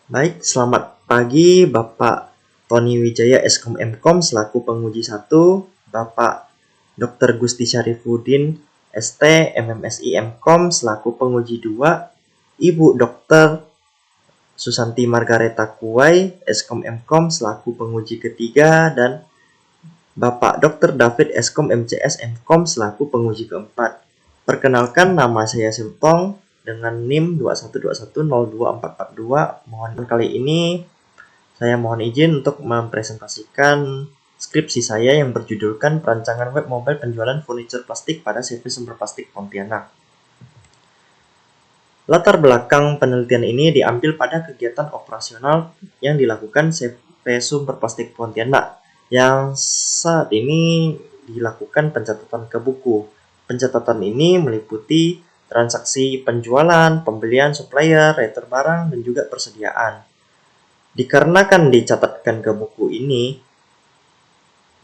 Baik, selamat pagi Bapak Tony Wijaya Eskom Mkom selaku penguji 1, Bapak Dr. Gusti Syarifuddin ST MMSI Mkom selaku penguji 2, Ibu Dr. Susanti Margareta Kuwai Eskom Mkom selaku penguji ketiga, dan Bapak Dr. David Eskom MCS Mkom selaku penguji keempat. Perkenalkan, nama saya Siltong dengan NIM 2121024442. Mohon kali ini saya mohon izin untuk mempresentasikan skripsi saya yang berjudulkan Perancangan Web Mobile Penjualan Furniture Plastik pada CV Sumber Plastik Pontianak. Latar belakang penelitian ini diambil pada kegiatan operasional yang dilakukan CV Sumber Plastik Pontianak yang saat ini dilakukan pencatatan ke buku. Pencatatan ini meliputi transaksi penjualan, pembelian supplier, retur barang, dan juga persediaan. Dikarenakan dicatatkan ke buku ini,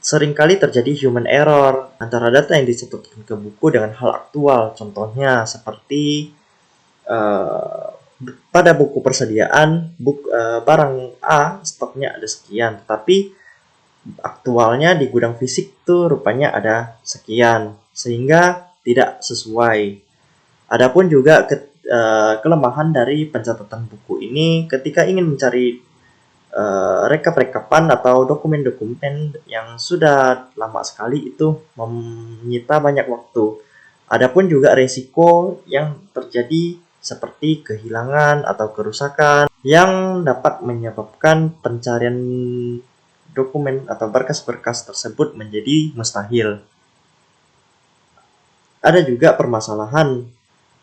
seringkali terjadi human error antara data yang dicatatkan ke buku dengan hal aktual. Contohnya seperti pada buku persediaan, barang A stoknya ada sekian, tetapi aktualnya di gudang fisik tuh rupanya ada sekian, sehingga tidak sesuai. Adapun juga kelemahan dari pencatatan buku ini ketika ingin mencari rekap-rekapan atau dokumen-dokumen yang sudah lama sekali itu menyita banyak waktu. Adapun juga resiko yang terjadi seperti kehilangan atau kerusakan yang dapat menyebabkan pencarian dokumen atau berkas-berkas tersebut menjadi mustahil. Ada juga permasalahan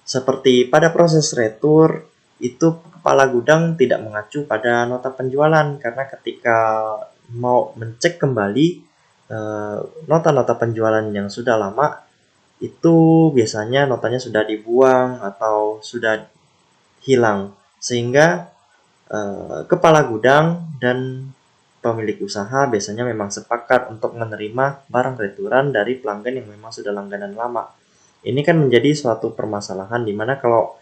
seperti pada proses retur itu kepala gudang tidak mengacu pada nota penjualan, karena ketika mau mencek kembali nota-nota penjualan yang sudah lama itu biasanya notanya sudah dibuang atau sudah hilang, sehingga kepala gudang dan pemilik usaha biasanya memang sepakat untuk menerima barang returan dari pelanggan yang memang sudah langganan lama. Ini kan menjadi suatu permasalahan di mana kalau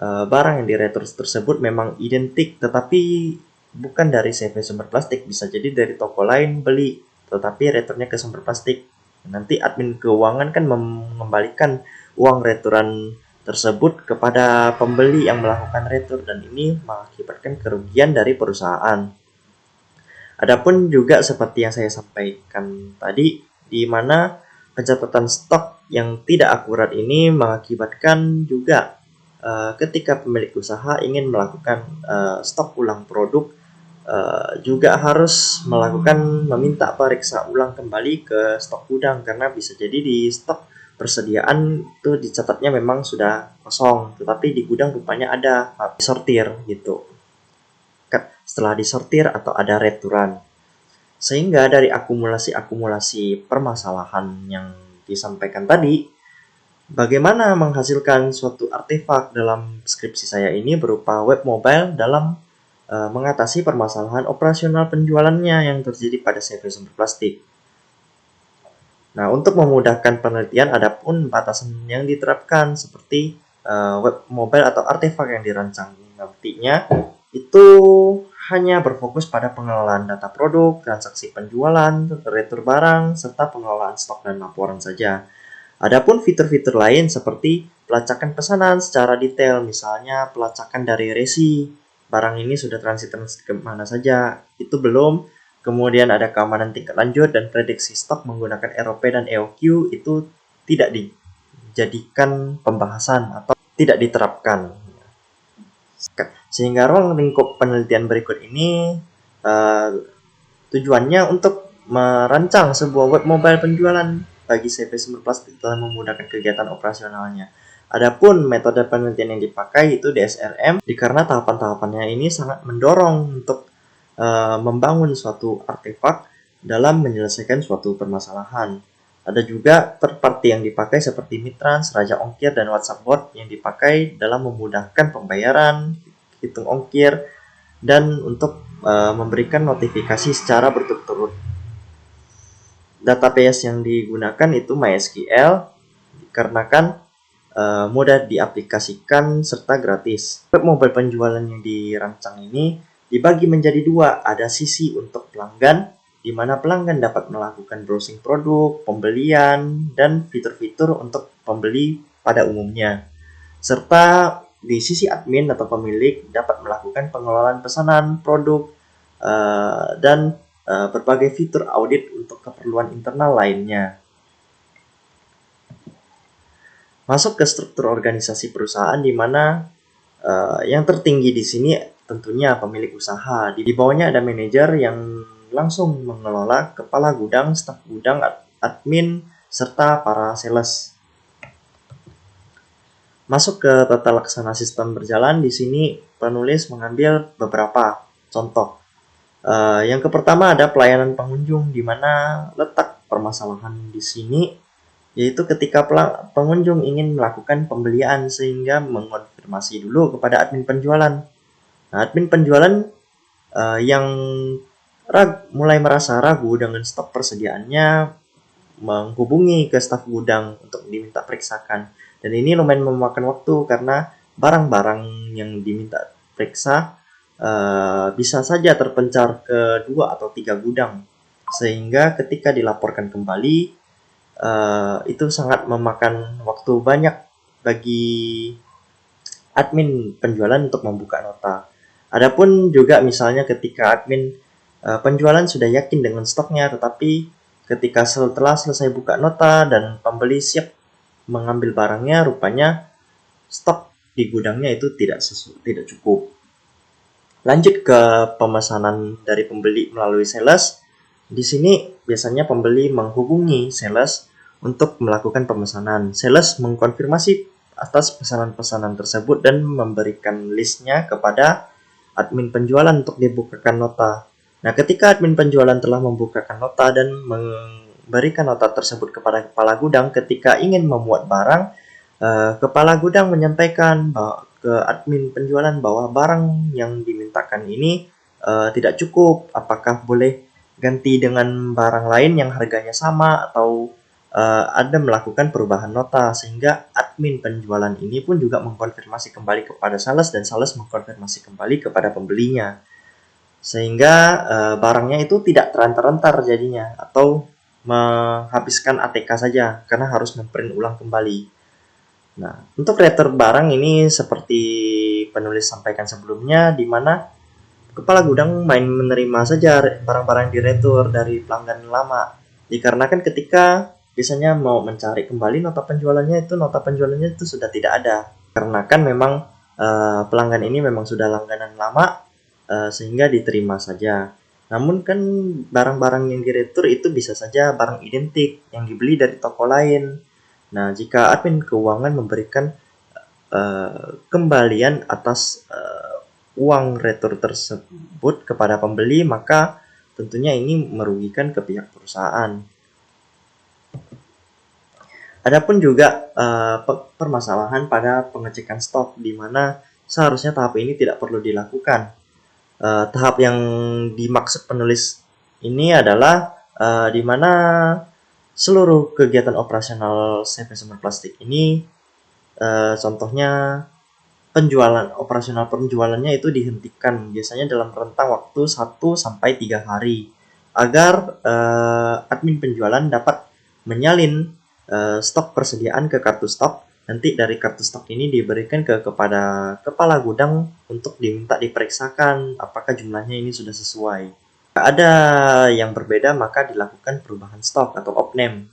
barang yang diretur tersebut memang identik tetapi bukan dari CV Sumber Plastik, bisa jadi dari toko lain beli tetapi returnya ke Sumber Plastik. Nanti admin keuangan kan mengembalikan uang returan tersebut kepada pembeli yang melakukan retur, dan ini mengakibatkan kerugian dari perusahaan. Adapun juga seperti yang saya sampaikan tadi, di mana pencatatan stok yang tidak akurat ini mengakibatkan juga ketika pemilik usaha ingin melakukan stok ulang produk, juga harus meminta periksa ulang kembali ke stok gudang, karena bisa jadi di stok persediaan itu dicatatnya memang sudah kosong, tetapi di gudang rupanya ada disortir gitu. Setelah disortir atau ada returan, sehingga dari akumulasi permasalahan yang disampaikan tadi, bagaimana menghasilkan suatu artefak dalam skripsi saya ini berupa web mobile dalam mengatasi permasalahan operasional penjualannya yang terjadi pada CV Sumber Plastik. Nah, untuk memudahkan penelitian, ada pun batasan yang diterapkan seperti web mobile atau artefak yang dirancang nantinya itu hanya berfokus pada pengelolaan data produk, transaksi penjualan, retur barang, serta pengelolaan stok dan laporan saja. Adapun fitur-fitur lain seperti pelacakan pesanan secara detail, misalnya pelacakan dari resi, barang ini sudah transit ke mana saja, itu belum. Kemudian ada keamanan tingkat lanjut dan prediksi stok menggunakan ROP dan EOQ, itu tidak dijadikan pembahasan atau tidak diterapkan. Sehingga ruang lingkup penelitian berikut ini tujuannya untuk merancang sebuah web mobile penjualan bagi CV Sumber Plastik dalam memudahkan kegiatan operasionalnya. Adapun metode penelitian yang dipakai itu DSRM, dikarenakan tahapan-tahapannya ini sangat mendorong untuk membangun suatu artefak dalam menyelesaikan suatu permasalahan. Ada juga third party yang dipakai seperti Mitrans, Raja Ongkir, dan WhatsApp Bot yang dipakai dalam memudahkan pembayaran, hitung ongkir, dan untuk memberikan notifikasi secara berturut-turut. Database yang digunakan itu MySQL, dikarenakan mudah diaplikasikan serta gratis. Web mobile penjualan yang dirancang ini dibagi menjadi dua. Ada sisi untuk pelanggan, di mana pelanggan dapat melakukan browsing produk, pembelian, dan fitur-fitur untuk pembeli pada umumnya. Serta di sisi admin atau pemilik dapat melakukan pengelolaan pesanan, produk, dan berbagai fitur audit untuk keperluan internal lainnya. Masuk ke struktur organisasi perusahaan, di mana yang tertinggi di sini tentunya pemilik usaha. Di bawahnya ada manajer yang langsung mengelola kepala gudang, staf gudang, admin, serta para sales. Masuk ke tata laksana sistem berjalan, di sini penulis mengambil beberapa contoh. Yang pertama ada pelayanan pengunjung, di mana letak permasalahan di sini yaitu ketika pengunjung ingin melakukan pembelian sehingga mengonfirmasi dulu kepada admin penjualan. Nah, admin penjualan yang mulai merasa ragu dengan stok persediaannya menghubungi ke staf gudang untuk diminta periksakan. Dan ini lumayan memakan waktu karena barang-barang yang diminta periksa bisa saja terpencar ke 2 atau 3 gudang. Sehingga ketika dilaporkan kembali, itu sangat memakan waktu banyak bagi admin penjualan untuk membuka nota. Adapun juga misalnya ketika admin penjualan sudah yakin dengan stoknya, tetapi ketika setelah selesai buka nota dan pembeli siap mengambil barangnya, rupanya stok di gudangnya itu tidak cukup. Lanjut ke pemesanan dari pembeli melalui sales. Di sini biasanya pembeli menghubungi sales untuk melakukan pemesanan. Sales mengkonfirmasi atas pesanan-pesanan tersebut dan memberikan listnya kepada admin penjualan untuk dibukakan nota. Nah, ketika admin penjualan telah membukakan nota dan memberikan nota tersebut kepada kepala gudang, ketika ingin memuat barang, kepala gudang menyampaikan ke admin penjualan bahwa barang yang dimintakan ini tidak cukup. Apakah boleh ganti dengan barang lain yang harganya sama, atau ada melakukan perubahan nota, sehingga admin penjualan ini pun juga mengkonfirmasi kembali kepada sales dan sales mengkonfirmasi kembali kepada pembelinya, sehingga barangnya itu tidak terantar-antar jadinya atau menghabiskan ATK saja karena harus memprint ulang kembali. Nah, untuk retur barang ini seperti penulis sampaikan sebelumnya, di mana kepala gudang main menerima saja barang-barang diretur dari pelanggan lama. Dikarenakan ketika biasanya mau mencari kembali nota penjualannya itu sudah tidak ada. Karena kan memang pelanggan ini memang sudah langganan lama, sehingga diterima saja. Namun kan barang-barang yang diretur itu bisa saja barang identik yang dibeli dari toko lain. Nah, jika admin keuangan memberikan kembalian atas uang retur tersebut kepada pembeli, maka tentunya ini merugikan ke pihak perusahaan. Adapun juga permasalahan pada pengecekan stok, di mana seharusnya tahap ini tidak perlu dilakukan. Tahap yang dimaksud penulis ini adalah di mana seluruh kegiatan operasional CV Sumber Plastik ini, contohnya operasional penjualannya itu dihentikan biasanya dalam rentang waktu 1-3 hari agar admin penjualan dapat menyalin stok persediaan ke kartu stok. Nanti dari kartu stok ini diberikan kepada kepala gudang untuk diminta diperiksakan apakah jumlahnya ini sudah sesuai. Jika ada yang berbeda, maka dilakukan perubahan stok atau opname.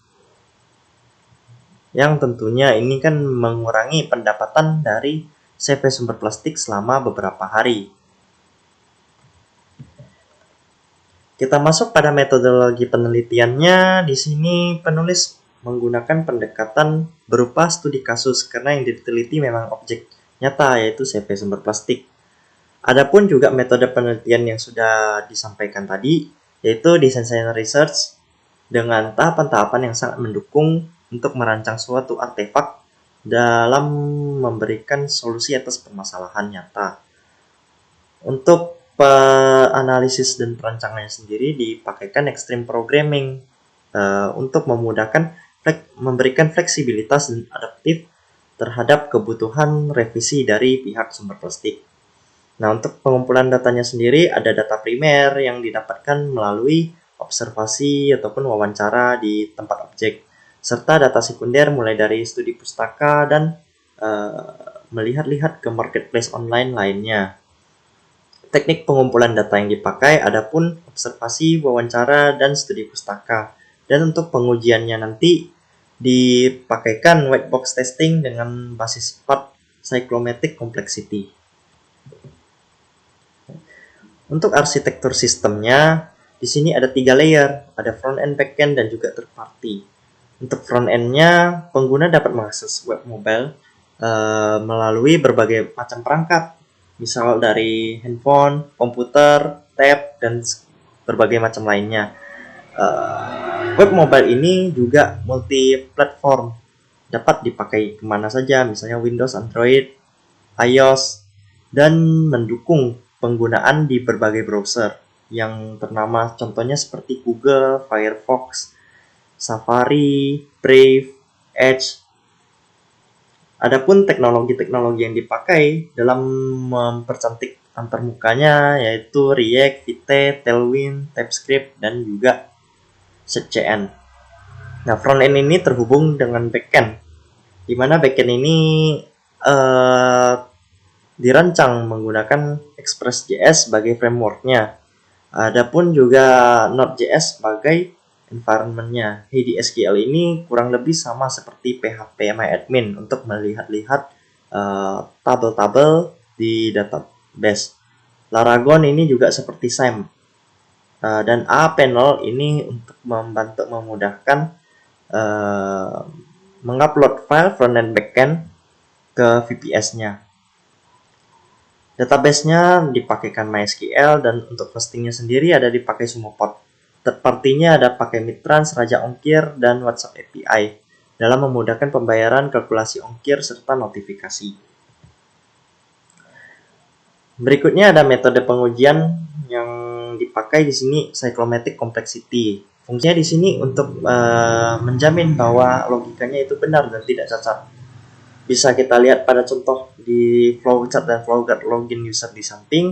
Yang tentunya ini kan mengurangi pendapatan dari CV Sumber Plastik selama beberapa hari. Kita masuk pada metodologi penelitiannya. Di sini penulis menggunakan pendekatan berupa studi kasus karena yang diteliti memang objek nyata, yaitu CV Sumber Plastik. Adapun juga metode penelitian yang sudah disampaikan tadi, yaitu design research dengan tahapan-tahapan yang sangat mendukung untuk merancang suatu artefak dalam memberikan solusi atas permasalahan nyata. Untuk analisis dan perancangannya sendiri dipakaikan extreme programming untuk memudahkan memberikan fleksibilitas dan adaptif terhadap kebutuhan revisi dari pihak Sumber Plastik. Nah, untuk pengumpulan datanya sendiri ada data primer yang didapatkan melalui observasi ataupun wawancara di tempat objek, serta data sekunder mulai dari studi pustaka dan melihat-lihat ke marketplace online lainnya. Teknik pengumpulan data yang dipakai adapun observasi, wawancara, dan studi pustaka. Dan untuk pengujiannya nanti dipakaikan white box testing dengan basis sifat cyclomatic complexity. Untuk arsitektur sistemnya, di sini ada 3 layer, ada front end, back end, dan juga third party. Untuk front end-nya, pengguna dapat mengakses web mobile melalui berbagai macam perangkat, misal dari handphone, komputer, tab, dan berbagai macam lainnya. Web mobile ini juga multi-platform, dapat dipakai kemana saja, misalnya Windows, Android, iOS, dan mendukung penggunaan di berbagai browser yang ternama contohnya seperti Google, Firefox, Safari, Brave, Edge. Adapun teknologi-teknologi yang dipakai dalam mempercantik antarmukanya yaitu React, Vite, Tailwind, TypeScript, dan juga SwiftCN. Nah, frontend ini terhubung dengan backend, di mana backend ini dirancang menggunakan Express.js sebagai frameworknya. Adapun juga Node.js sebagai environment-nya. HDSQL ini kurang lebih sama seperti PHP-MyAdmin untuk melihat-lihat tabel-tabel di database. Laragon ini juga seperti SAM. Dan A-Panel ini untuk membantu memudahkan mengupload file frontend backend ke VPS-nya. Database-nya dipakaikan MySQL dan untuk hostingnya sendiri ada dipakai Sumopod. Third party-nya ada pakai Mitrans, Raja Ongkir, dan WhatsApp API dalam memudahkan pembayaran, kalkulasi ongkir, serta notifikasi. Berikutnya ada metode pengujian yang dipakai di sini cyclomatic complexity. Fungsinya di sini untuk menjamin bahwa logikanya itu benar dan tidak cacat. Bisa kita lihat pada contoh di flowchart dan flowchart login user di samping.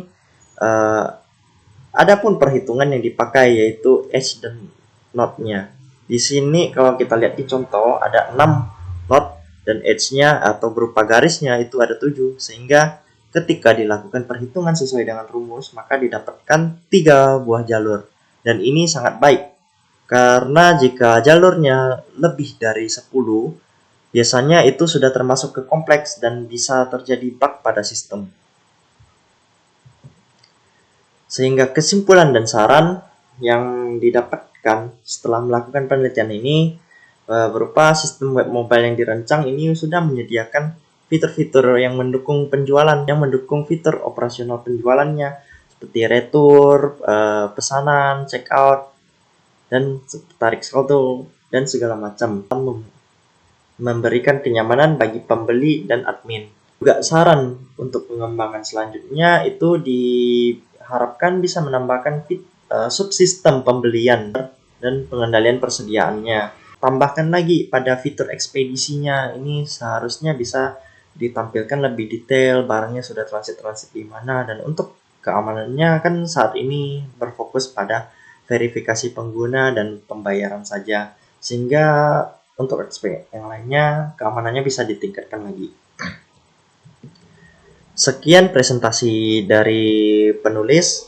Adapun perhitungan yang dipakai yaitu edge dan node-nya. Di sini kalau kita lihat di contoh ada 6 node dan edge-nya atau berupa garisnya itu ada 7, sehingga ketika dilakukan perhitungan sesuai dengan rumus maka didapatkan 3 buah jalur. Dan ini sangat baik karena jika jalurnya lebih dari 10, biasanya itu sudah termasuk ke kompleks dan bisa terjadi bug pada sistem. Sehingga kesimpulan dan saran yang didapatkan setelah melakukan penelitian ini berupa sistem web mobile yang dirancang ini sudah menyediakan fitur-fitur yang mendukung penjualan, yang mendukung fitur operasional penjualannya seperti retur, pesanan, checkout, dan tarik saldo, dan segala macam. Memberikan kenyamanan bagi pembeli dan admin. Juga saran untuk pengembangan selanjutnya itu diharapkan bisa menambahkan subsistem pembelian dan pengendalian persediaannya. Tambahkan lagi pada fitur ekspedisinya, ini seharusnya bisa ditampilkan lebih detail barangnya sudah transit di mana, dan untuk keamanannya kan saat ini berfokus pada verifikasi pengguna dan pembayaran saja, sehingga untuk aspek yang lainnya keamanannya bisa ditingkatkan lagi. Sekian presentasi dari penulis.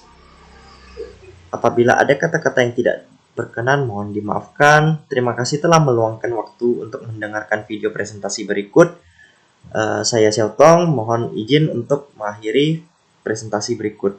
Apabila ada kata-kata yang tidak berkenan mohon dimaafkan. Terima kasih telah meluangkan waktu untuk mendengarkan video presentasi berikut. Saya Xiaotong, mohon izin untuk mengakhiri presentasi berikut.